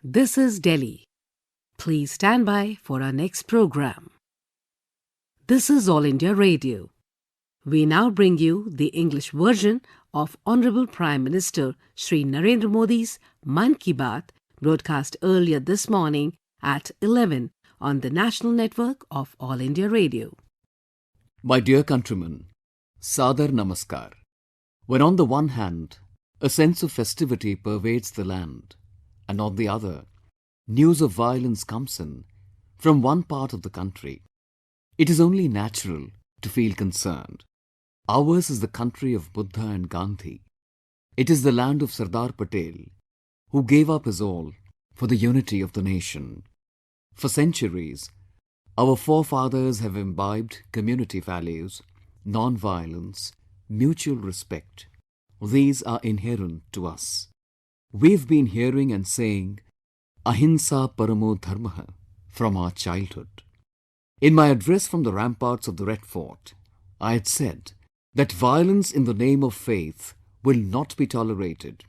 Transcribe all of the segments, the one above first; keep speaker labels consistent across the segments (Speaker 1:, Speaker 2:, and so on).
Speaker 1: This is Delhi. Please stand by for our next program. This is All India Radio. We now bring you the English version of Honorable Prime Minister Shri Narendra Modi's Mann Ki Baat, broadcast earlier this morning at 11 on the national network of All India Radio.
Speaker 2: My dear countrymen, Sadar Namaskar. When on the one hand, a sense of festivity pervades the land, and on the other, news of violence comes in from one part of the country, it is only natural to feel concerned. Ours is the country of Buddha and Gandhi. It is the land of Sardar Patel, who gave up his all for the unity of the nation. For centuries, our forefathers have imbibed community values, non-violence, mutual respect. These are inherent to us. We've been hearing and saying, Ahimsa Paramo Dharmah from our childhood. In my address from the ramparts of the Red Fort, I had said that violence in the name of faith will not be tolerated,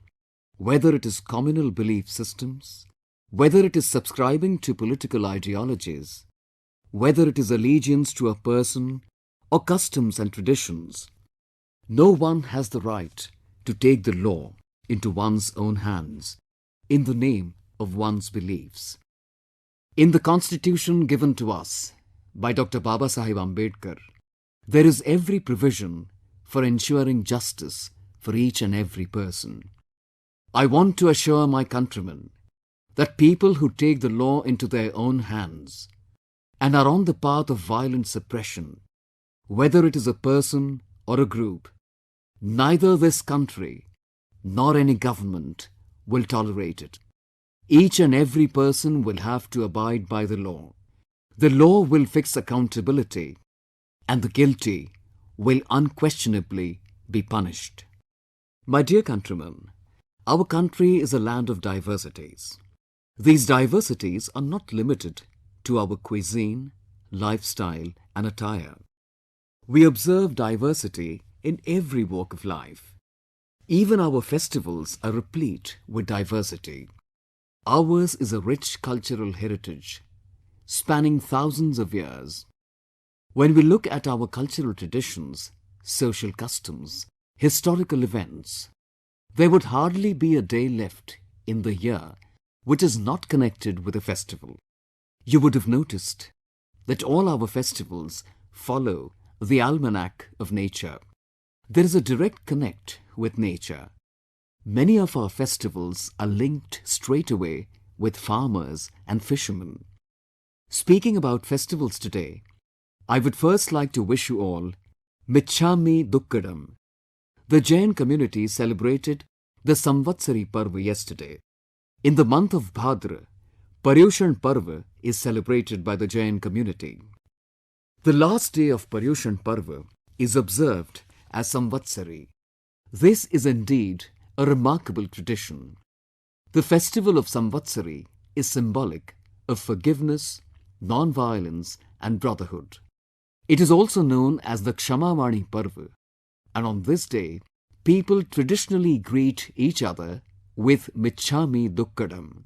Speaker 2: whether it is communal belief systems, whether it is subscribing to political ideologies, whether it is allegiance to a person or customs and traditions. No one has the right to take the law into one's own hands in the name of one's beliefs. In the constitution given to us by Dr. Babasaheb Ambedkar, there is every provision for ensuring justice for each and every person. I want to assure my countrymen that people who take the law into their own hands and are on the path of violent suppression, whether it is a person or a group, neither this country nor any government will tolerate it. Each and every person will have to abide by the law. The law will fix accountability, and the guilty will unquestionably be punished. My dear countrymen, our country is a land of diversities. These diversities are not limited to our cuisine, lifestyle and attire. We observe diversity in every walk of life. Even our festivals are replete with diversity. Ours is a rich cultural heritage, spanning thousands of years. When we look at our cultural traditions, social customs, historical events, there would hardly be a day left in the year which is not connected with a festival. You would have noticed that all our festivals follow the almanac of nature. There is a direct connect with nature. Many of our festivals are linked straight away with farmers and fishermen. Speaking about festivals today, I would first like to wish you all Michhami Dukkadam. The Jain community celebrated the Samvatsari Parva yesterday. In the month of Bhadra, Paryushan Parva is celebrated by the Jain community. The last day of Paryushan Parva is observed as Samvatsari. This is indeed a remarkable tradition. The festival of Samvatsari is symbolic of forgiveness, non-violence and brotherhood. It is also known as the Kshamavani Parva, and on this day, people traditionally greet each other with Michhami Dukkadam.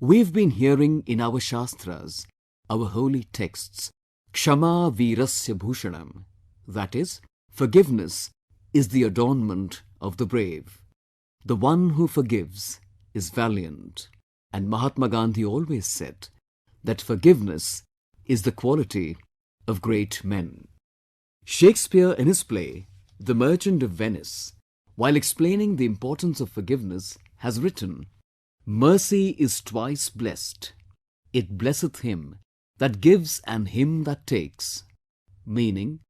Speaker 2: We've been hearing in our Shastras, our holy texts, Kshama Veerasya Bhushanam, that is, forgiveness is the adornment of the brave. The one who forgives is valiant. And Mahatma Gandhi always said that forgiveness is the quality of great men. Shakespeare in his play, The Merchant of Venice, while explaining the importance of forgiveness, has written, Mercy is twice blessed. It blesseth him that gives and him that takes. Meaning,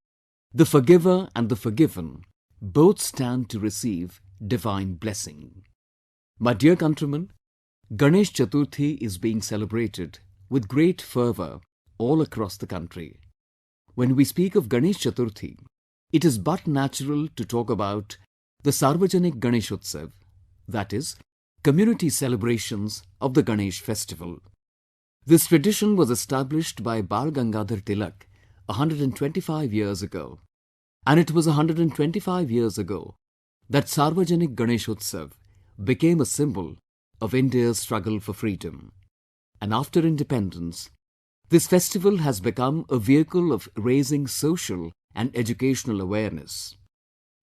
Speaker 2: the forgiver and the forgiven both stand to receive divine blessing. My dear countrymen, Ganesh Chaturthi is being celebrated with great fervour all across the country. When we speak of Ganesh Chaturthi, it is but natural to talk about the Sarvajanik Ganeshotsav, that is, community celebrations of the Ganesh festival. This tradition was established by Bal Gangadhar Tilak 125 years ago, and it was 125 years ago that Sarvajanik Ganeshotsav became a symbol of India's struggle for freedom. And after independence, this festival has become a vehicle of raising social and educational awareness.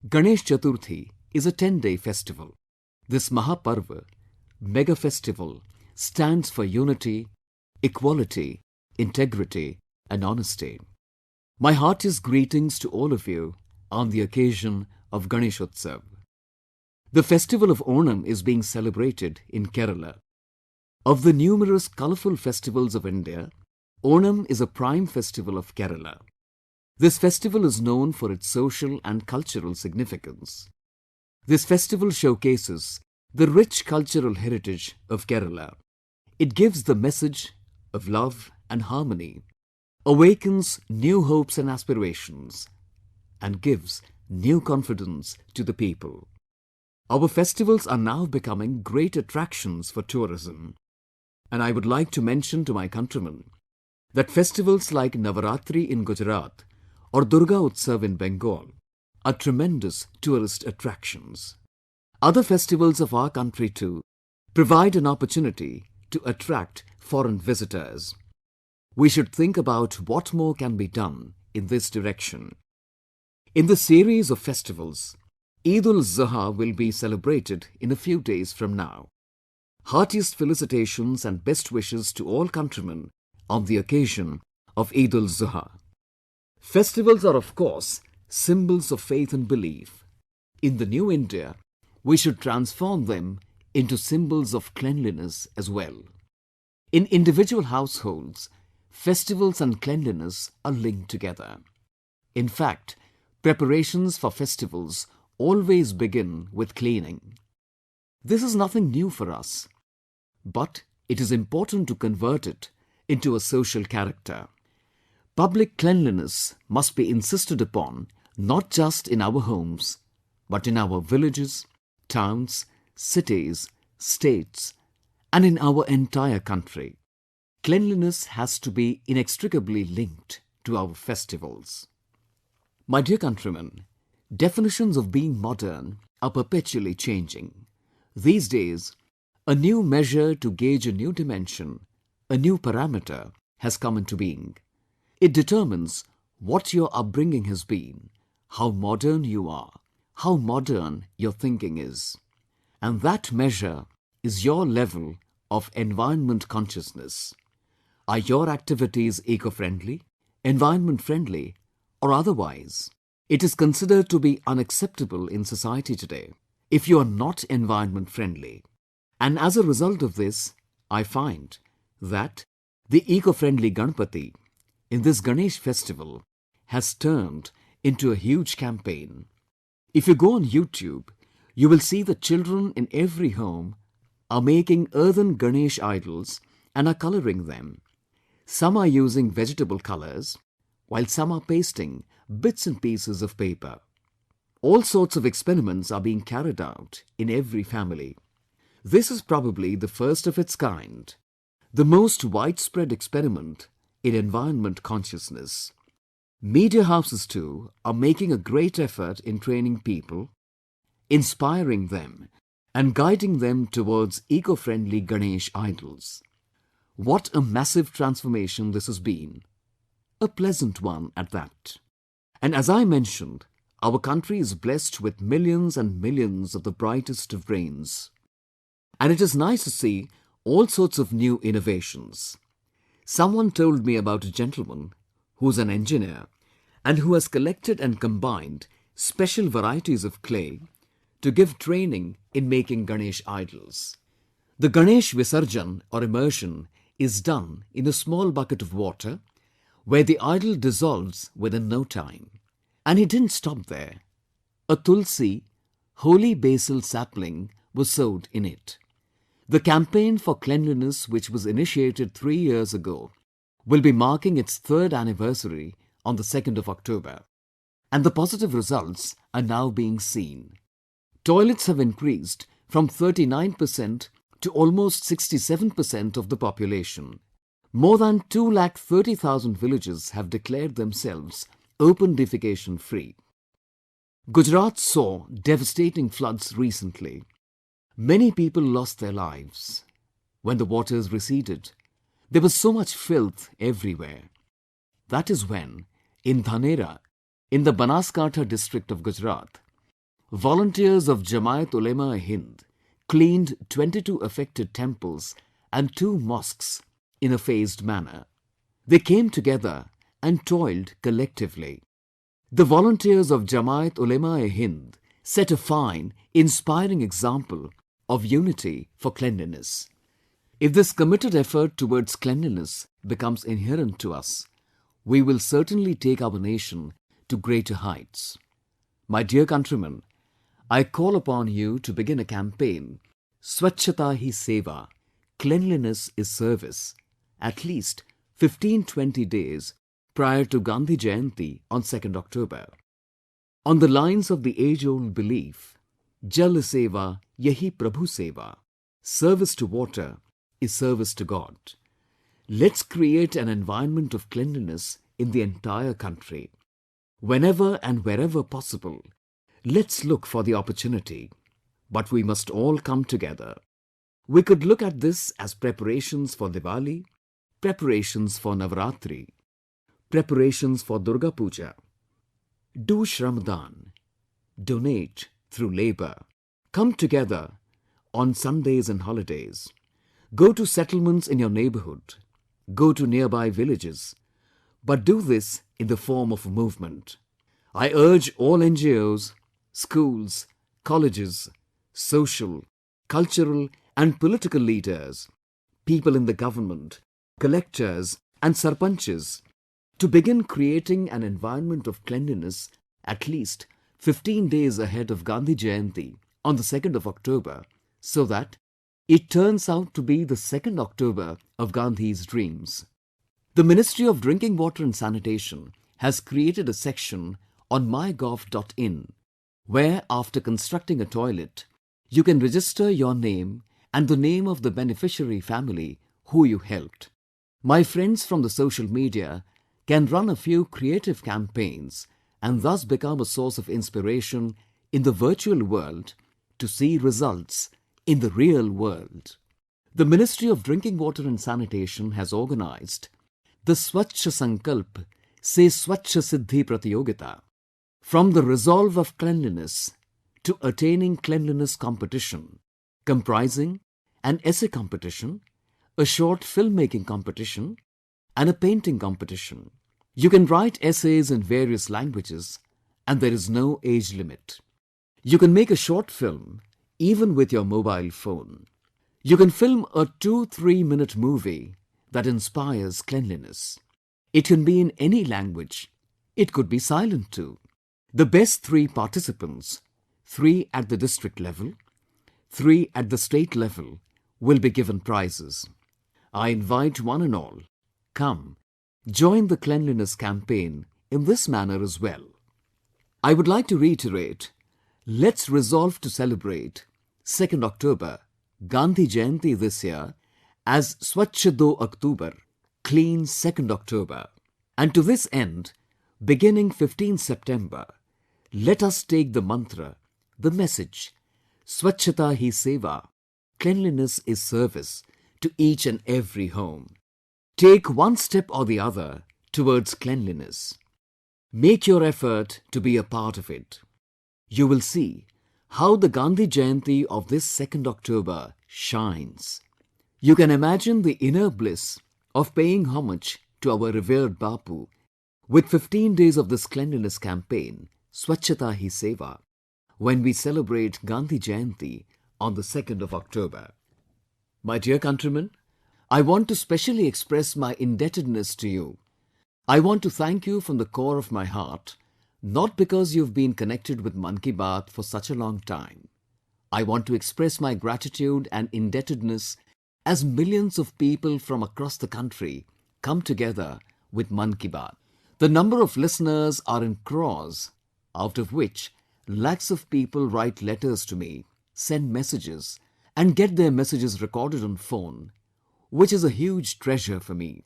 Speaker 2: Ganesh Chaturthi is a 10-day festival. This Mahaparva, mega festival, stands for unity, equality, integrity and honesty. My heartiest greetings to all of you on the occasion of Ganeshotsav. The festival of Onam is being celebrated in Kerala. Of the numerous colourful festivals of India, Onam is a prime festival of Kerala. This festival is known for its social and cultural significance. This festival showcases the rich cultural heritage of Kerala. It gives the message of love and harmony, awakens new hopes and aspirations, and gives new confidence to the people. Our festivals are now becoming great attractions for tourism. And I would like to mention to my countrymen that festivals like Navaratri in Gujarat or Durga Utsav in Bengal are tremendous tourist attractions. Other festivals of our country too provide an opportunity to attract foreign visitors. We should think about what more can be done in this direction. In the series of festivals, Eid ul-Zuha will be celebrated in a few days from now. Heartiest felicitations and best wishes to all countrymen on the occasion of Eid ul-Zuha. Festivals are of course symbols of faith and belief. In the new India, we should transform them into symbols of cleanliness as well. In individual households, festivals and cleanliness are linked together. In fact, preparations for festivals always begin with cleaning. This is nothing new for us, but it is important to convert it into a social character. Public cleanliness must be insisted upon not just in our homes, but in our villages, towns, cities, states, and in our entire country. Cleanliness has to be inextricably linked to our festivals. My dear countrymen, definitions of being modern are perpetually changing. These days, a new measure to gauge a new dimension, a new parameter has come into being. It determines what your upbringing has been, how modern you are, how modern your thinking is. And that measure is your level of environment consciousness. Are your activities eco-friendly, environment-friendly, or otherwise? It is considered to be unacceptable in society today if you are not environment-friendly. And as a result of this, I find that the eco-friendly Ganpati in this Ganesh festival has turned into a huge campaign. If you go on YouTube, you will see that children in every home are making earthen Ganesh idols and are colouring them. Some are using vegetable colours, while some are pasting bits and pieces of paper. All sorts of experiments are being carried out in every family. This is probably the first of its kind, the most widespread experiment in environment consciousness. Media houses too are making a great effort in training people, inspiring them and guiding them towards eco-friendly Ganesh idols. What a massive transformation this has been. A pleasant one at that. And as I mentioned, our country is blessed with millions and millions of the brightest of brains. And it is nice to see all sorts of new innovations. Someone told me about a gentleman who is an engineer and who has collected and combined special varieties of clay to give training in making Ganesh idols. The Ganesh Visarjan or immersion is done in a small bucket of water where the idol dissolves within no time. And he didn't stop there. A tulsi, holy basil sapling was sowed in it. The campaign for cleanliness, which was initiated 3 years ago, will be marking its 3rd anniversary on the 2nd of October. And the positive results are now being seen. Toilets have increased from 39% to almost 67% of the population. More than 230,000 villages have declared themselves open defecation free. Gujarat saw devastating floods recently. Many people lost their lives. When the waters receded, there was so much filth everywhere. That is when, in Dhanera, in the Banaskantha district of Gujarat, volunteers of Jamaat Ulema-e-Hind cleaned 22 affected temples and 2 mosques in a phased manner. They came together and toiled collectively. The volunteers of Jamaat Ulema-e-Hind set a fine, inspiring example of unity for cleanliness. If this committed effort towards cleanliness becomes inherent to us, we will certainly take our nation to greater heights. My dear countrymen, I call upon you to begin a campaign, Swachhata Hi Seva, Cleanliness is Service, at least 15-20 days prior to Gandhi Jayanti on 2nd October. On the lines of the age-old belief, Jal Seva Yahi Prabhu Seva, service to water is service to God. Let's create an environment of cleanliness in the entire country. Whenever and wherever possible, let's look for the opportunity. But we must all come together. We could look at this as preparations for Diwali, preparations for Navaratri, preparations for Durga Puja. Do Shramdan, donate through labor, come together on Sundays and holidays, go to settlements in your neighborhood, go to nearby villages, but do this in the form of a movement. I urge all NGOs, schools, colleges, social, cultural and political leaders, people in the government, collectors and sarpanches to begin creating an environment of cleanliness at least 15 days ahead of Gandhi Jayanti on the 2nd of October, so that it turns out to be the 2nd October of Gandhi's dreams. The Ministry of Drinking Water and Sanitation has created a section on mygov.in where, after constructing a toilet, you can register your name and the name of the beneficiary family who you helped. My friends from the social media can run a few creative campaigns and thus become a source of inspiration in the virtual world to see results in the real world. The Ministry of Drinking Water and Sanitation has organized the Swachh Sankalp Se Swachh Siddhi Pratiyogita. From the resolve of cleanliness to attaining cleanliness competition, comprising an essay competition, a short filmmaking competition and a painting competition. You can write essays in various languages and there is no age limit. You can make a short film even with your mobile phone. You can film a 2-3 minute movie that inspires cleanliness. It can be in any language. It could be silent too. The best 3 participants, 3 at the district level, 3 at the state level, will be given prizes. I invite one and all, come, join the cleanliness campaign in this manner as well. I would like to reiterate, let's resolve to celebrate 2nd October, Gandhi Jayanti this year as Swachh Do October, Clean 2nd October. And to this end, beginning 15 September, let us take the mantra, the message, Swachhata Hi Seva, cleanliness is service to each and every home. Take one step or the other towards cleanliness. Make your effort to be a part of it. You will see how the Gandhi Jayanti of this 2nd October shines. You can imagine the inner bliss of paying homage to our revered Bapu with 15 days of this cleanliness campaign, Swachhata Hi Seva, when we celebrate Gandhi Jayanti on the 2nd of October. My dear countrymen, I want to specially express my indebtedness to you. I want to thank you from the core of my heart, not because you've been connected with Mann Ki Baat for such a long time. I want to express my gratitude and indebtedness as millions of people from across the country come together with Mann Ki Baat. The number of listeners are in crores, out of which lakhs of people write letters to me, send messages and get their messages recorded on phone, which is a huge treasure for me.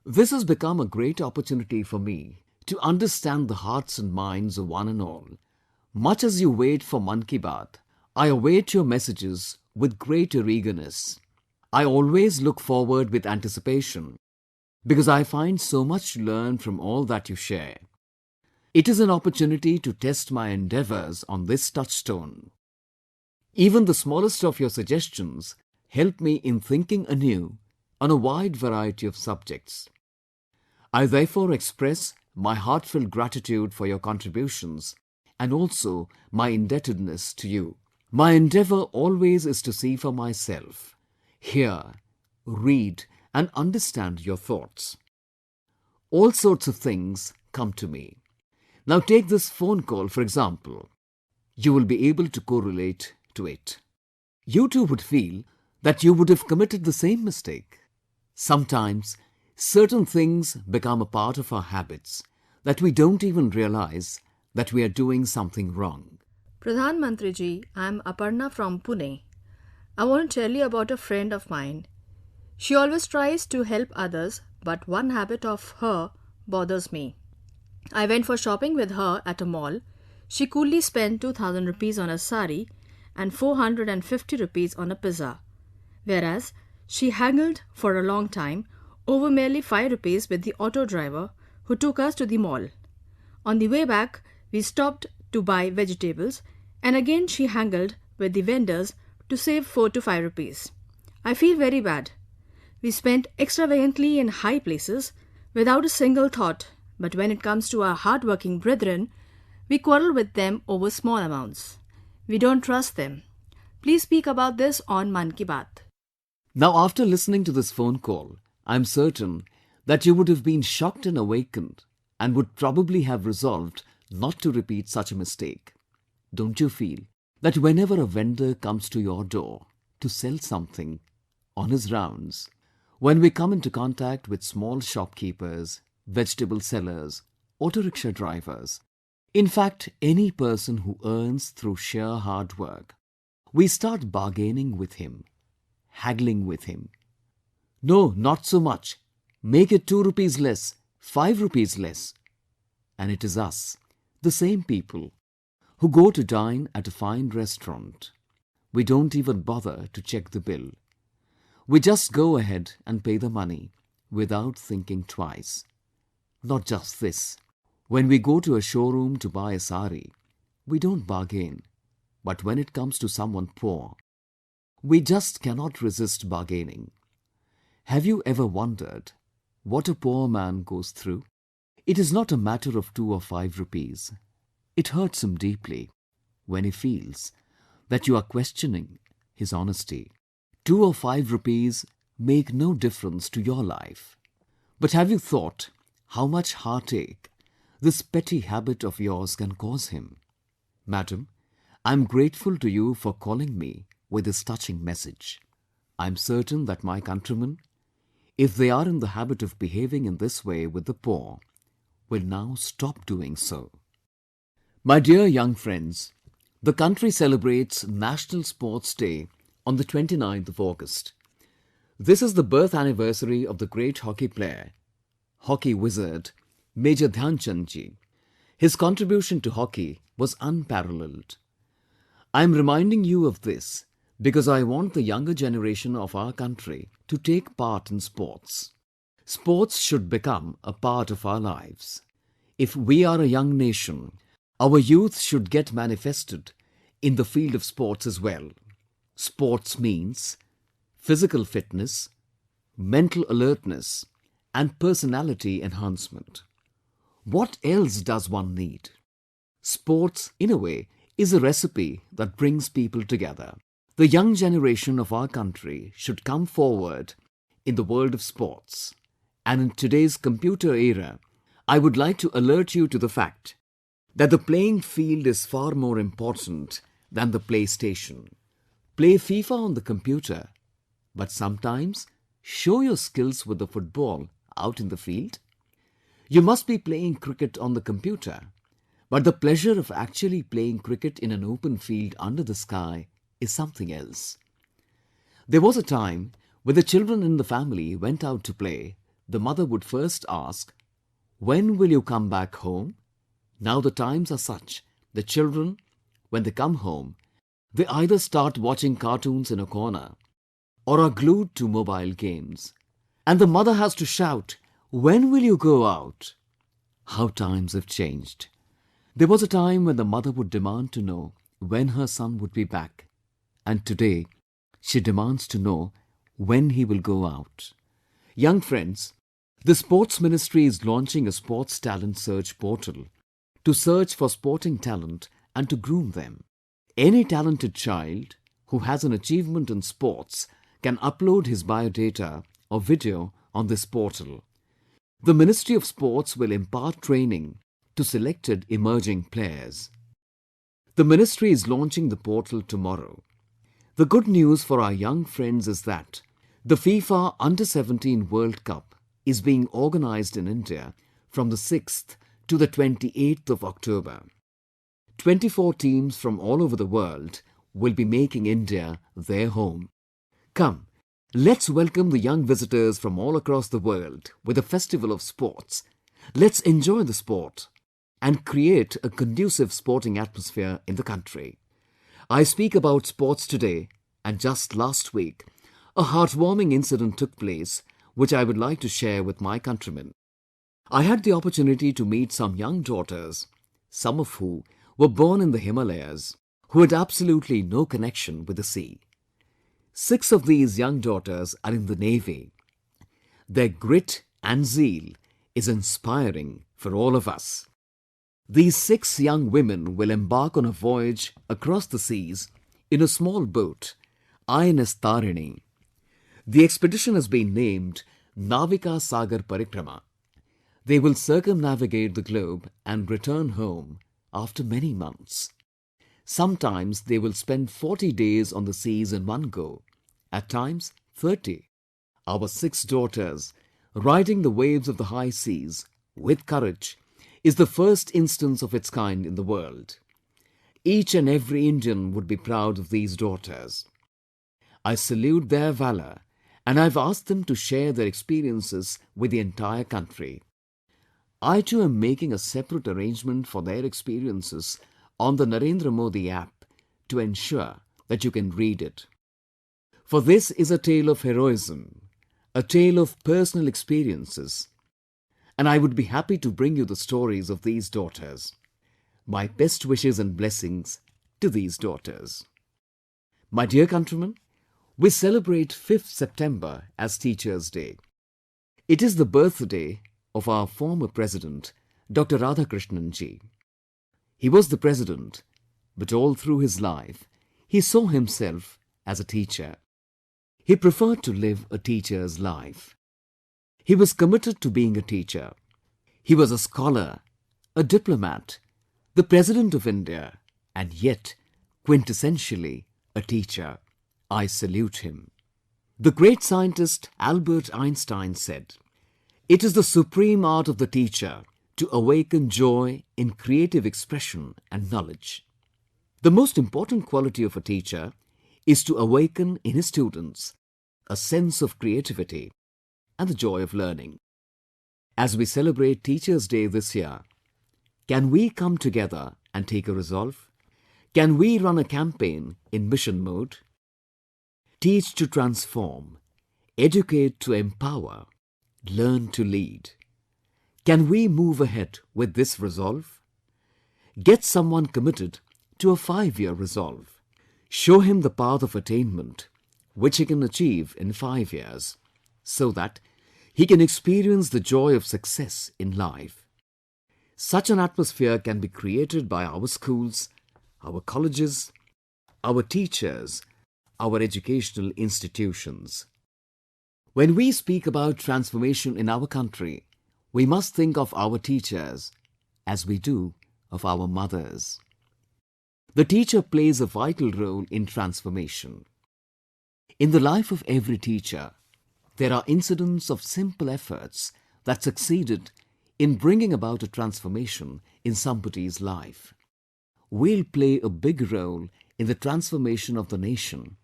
Speaker 2: This has become a great opportunity for me to understand the hearts and minds of one and all. Much as you wait for Mann Ki Baat, I await your messages with greater eagerness. I always look forward with anticipation because I find so much to learn from all that you share. It is an opportunity to test my endeavors on this touchstone. Even the smallest of your suggestions help me in thinking anew on a wide variety of subjects. I therefore express my heartfelt gratitude for your contributions and also my indebtedness to you. My endeavor always is to see for myself, hear, read and understand your thoughts. All sorts of things come to me. Now take this phone call for example. You will be able to correlate to it. You too would feel that you would have committed the same mistake. Sometimes, certain things become a part of our habits that we don't even realize that we are doing something wrong.
Speaker 3: Pradhan Mantri ji, I am Aparna from Pune. I want to tell you about a friend of mine. She always tries to help others, but one habit of her bothers me. I went for shopping with her at a mall. She coolly spent 2000 rupees on a sari and 450 rupees on a pizza, whereas she haggled for a long time over merely 5 rupees with the auto driver who took us to the mall. On the way back, we stopped to buy vegetables and again she haggled with the vendors to save 4 to 5 rupees. I feel very bad. We spent extravagantly in high places without a single thought, but when it comes to our hard-working brethren, we quarrel with them over small amounts. We don't trust them. Please speak about this on Mann Ki Baat.
Speaker 2: Now after listening to this phone call, I am certain that you would have been shocked and awakened and would probably have resolved not to repeat such a mistake. Don't you feel that whenever a vendor comes to your door to sell something on his rounds, when we come into contact with small shopkeepers, vegetable sellers, auto rickshaw drivers, in fact any person who earns through sheer hard work, we start bargaining with him, haggling with him. No, not so much. Make it 2 rupees less, 5 rupees less. And it is us, the same people, who go to dine at a fine restaurant. We don't even bother to check the bill. We just go ahead and pay the money without thinking twice. Not just this. When we go to a showroom to buy a sari, we don't bargain. But when it comes to someone poor, we just cannot resist bargaining. Have you ever wondered what a poor man goes through? It is not a matter of 2 or 5 rupees. It hurts him deeply when he feels that you are questioning his honesty. 2 or 5 rupees make no difference to your life. But have you thought how much heartache this petty habit of yours can cause him? Madam, I am grateful to you for calling me with this touching message. I am certain that my countrymen, if they are in the habit of behaving in this way with the poor, will now stop doing so. My dear young friends, the country celebrates National Sports Day on the 29th of August. This is the birth anniversary of the great hockey player, hockey wizard, Major Dhyan Chand ji. His contribution to hockey was unparalleled. I am reminding you of this because I want the younger generation of our country to take part in sports. Sports should become a part of our lives. If we are a young nation, our youth should get manifested in the field of sports as well. Sports means physical fitness, mental alertness, and personality enhancement. What else does one need? Sports, in a way, is a recipe that brings people together. The young generation of our country should come forward in the world of sports. And in today's computer era, I would like to alert you to the fact that the playing field is far more important than the PlayStation. Play FIFA on the computer, but sometimes show your skills with the football out in the field. You must be playing cricket on the computer, but the pleasure of actually playing cricket in an open field under the sky is something else. There was a time when the children in the family went out to play, the mother would first ask, "When will you come back home?" Now the times are such, the children, when they come home, They either start watching cartoons in a corner or are glued to mobile games. And the mother has to shout, "When will you go out?" How times have changed. There was a time when the mother would demand to know when her son would be back. And today, she demands to know when he will go out. Young friends, the Sports Ministry is launching a sports talent search portal to search for sporting talent and to groom them. Any talented child who has an achievement in sports can upload his biodata or video on this portal. The Ministry of Sports will impart training to selected emerging players. The ministry is launching the portal tomorrow. The good news for our young friends is that the FIFA Under-17 World Cup is being organized in India from the 6th to the 28th of October. 24 teams from all over the world will be making India their home. Come, let's welcome the young visitors from all across the world with a festival of sports. Let's enjoy the sport and create a conducive sporting atmosphere in the country. I speak about sports today, and just last week, a heartwarming incident took place which I would like to share with my countrymen. I had the opportunity to meet some young daughters, some of who were born in the Himalayas, who had absolutely no connection with the sea. 6 of these young daughters are in the Navy. Their grit and zeal is inspiring for all of us. These 6 young women will embark on a voyage across the seas in a small boat, INS Tarini. The expedition has been named Navika Sagar Parikrama. They will circumnavigate the globe and return home after many months. Sometimes they will spend 40 days on the seas in one go, at times 30. Our 6 daughters, riding the waves of the high seas with courage, is the first instance of its kind in the world. Each and every Indian would be proud of these daughters. I salute their valor, and I've asked them to share their experiences with the entire country. I too am making a separate arrangement for their experiences on the Narendra Modi app to ensure that you can read it. For this is a tale of heroism, a tale of personal experiences, and I would be happy to bring you the stories of these daughters. My best wishes and blessings to these daughters. My dear countrymen, we celebrate 5th September as Teachers' Day. It is the birthday of our former President, Dr. Radhakrishnan ji. He was the President, but all through his life, he saw himself as a teacher. He preferred to live a teacher's life. He was committed to being a teacher. He was a scholar, a diplomat, the President of India, and yet, quintessentially, a teacher. I salute him. The great scientist Albert Einstein said, "It is the supreme art of the teacher to awaken joy in creative expression and knowledge." The most important quality of a teacher is to awaken in his students a sense of creativity and the joy of learning. As we celebrate Teachers' Day this year, can we come together and take a resolve? Can we run a campaign in mission mode? Teach to transform, educate to empower, learn to lead. Can we move ahead with this resolve? Get someone committed to a 5-year resolve. Show him the path of attainment which he can achieve in 5 years, so that he can experience the joy of success in life. Such an atmosphere can be created by our schools, our colleges, our teachers, our educational institutions. When we speak about transformation in our country, we must think of our teachers as we do of our mothers. The teacher plays a vital role in transformation. In the life of every teacher, there are incidents of simple efforts that succeeded in bringing about a transformation in somebody's life. We'll play a big role in the transformation of the nation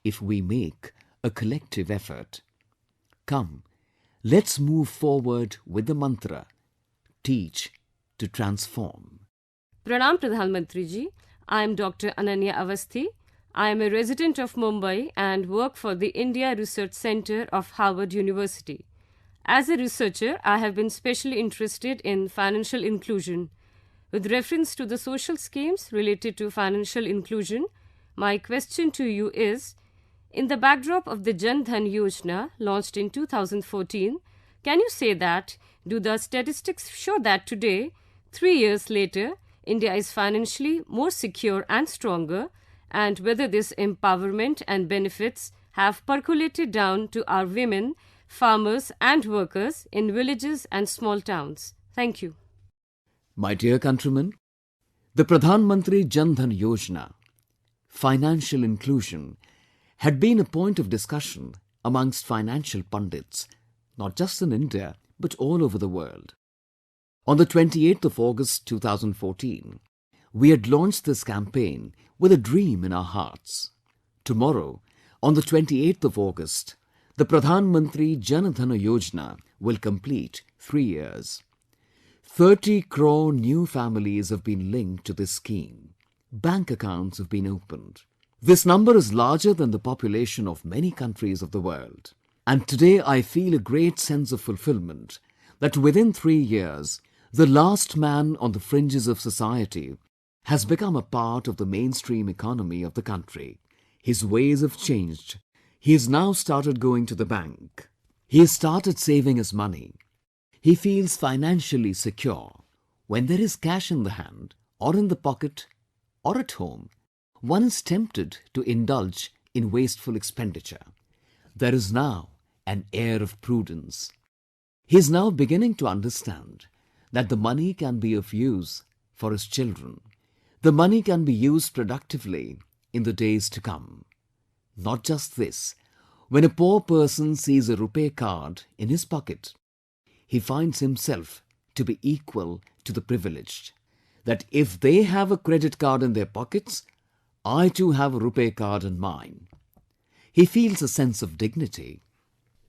Speaker 2: if we make a collective effort. Come, let's move forward with the mantra, teach to transform.
Speaker 4: Pranam Pradhan Mantri ji, I am Dr. Ananya Avasthi, I am a resident of Mumbai and work for the India Research Center of Harvard University. As a researcher, I have been specially interested in financial inclusion. With reference to the social schemes related to financial inclusion, my question to you is, in the backdrop of the Jan Dhan Yojana launched in 2014, can you say that, do the statistics show that today, 3 years later, India is financially more secure and stronger, and whether this empowerment and benefits have percolated down to our women, farmers and workers in villages and small towns? Thank you.
Speaker 2: My dear countrymen, the Pradhan Mantri Jan Dhan Yojana, financial inclusion, had been a point of discussion amongst financial pundits, not just in India, but all over the world. On the 28th of August 2014, we had launched this campaign with a dream in our hearts. Tomorrow, on the 28th of August, the Pradhan Mantri Jan Dhan Yojana will complete 3 years. 30 crore new families have been linked to this scheme. Bank accounts have been opened. This number is larger than the population of many countries of the world. And today I feel a great sense of fulfillment that within 3 years, the last man on the fringes of society has become a part of the mainstream economy of the country. His ways have changed. He has now started going to the bank. He has started saving his money. He feels financially secure. When there is cash in the hand, or in the pocket, or at home, one is tempted to indulge in wasteful expenditure. There is now an air of prudence. He is now beginning to understand that the money can be of use for his children. The money can be used productively in the days to come. Not just this, when a poor person sees a rupee card in his pocket, he finds himself to be equal to the privileged. That if they have a credit card in their pockets, I too have a rupee card in mine. He feels a sense of dignity.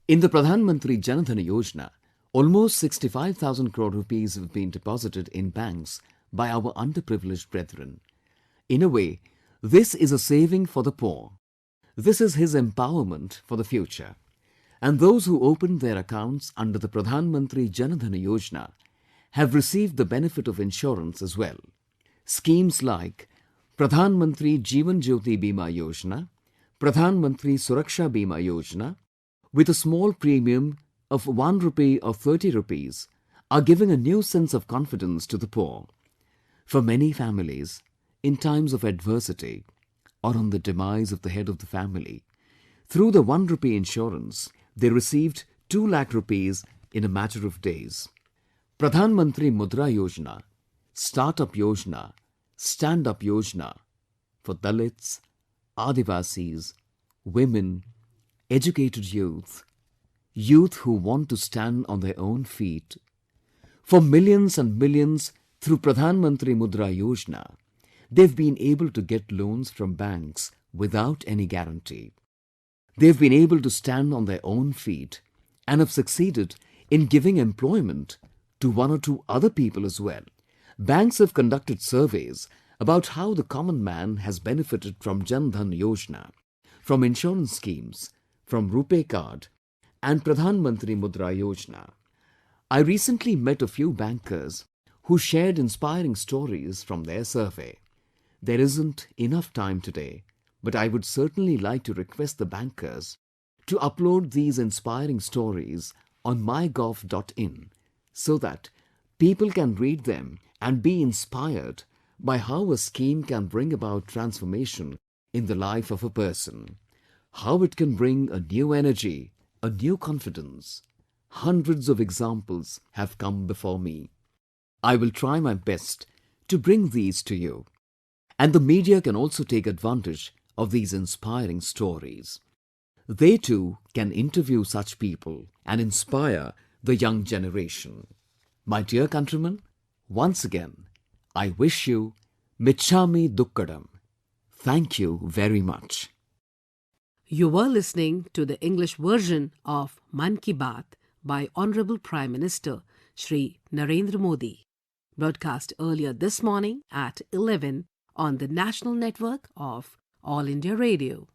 Speaker 2: In the Pradhan Mantri Jan Dhan Yojana, almost 65,000 crore rupees have been deposited in banks by our underprivileged brethren. In a way, this is a saving for the poor. This is his empowerment for the future. And those who opened their accounts under the Pradhan Mantri Jan Dhan Yojana have received the benefit of insurance as well. Schemes like Pradhan Mantri Jeevan Jyoti Bima Yojana, Pradhan Mantri Suraksha Bima Yojana, with a small premium of 1 rupee or 30 rupees, are giving a new sense of confidence to the poor. For many families, in times of adversity or on the demise of the head of the family, through the 1 rupee insurance, they received 2 lakh rupees in a matter of days. Pradhan Mantri Mudra Yojana, Startup Yojana, Stand-up Yojana for Dalits, Adivasis, women, educated youth, youth who want to stand on their own feet. For millions and millions through Pradhan Mantri Mudra Yojana, they've been able to get loans from banks without any guarantee. They've been able to stand on their own feet and have succeeded in giving employment to 1 or 2 other people as well. Banks have conducted surveys about how the common man has benefited from Jan Dhan Yojana, from insurance schemes, from Rupee Card and Pradhan Mantri Mudra Yojana. I recently met a few bankers who shared inspiring stories from their survey. There isn't enough time today, but I would certainly like to request the bankers to upload these inspiring stories on mygov.in so that people can read them and be inspired by how a scheme can bring about transformation in the life of a person, how it can bring a new energy, a new confidence. Hundreds of examples have come before me. I will try my best to bring these to you. And the media can also take advantage of these inspiring stories. They too can interview such people and inspire the young generation. My dear countrymen, once again, I wish you Michhami Dukkadam. Thank you very much.
Speaker 1: You were listening to the English version of Mann Ki Baat by Honorable Prime Minister Shri Narendra Modi, broadcast earlier this morning at 11 on the national network of All India Radio.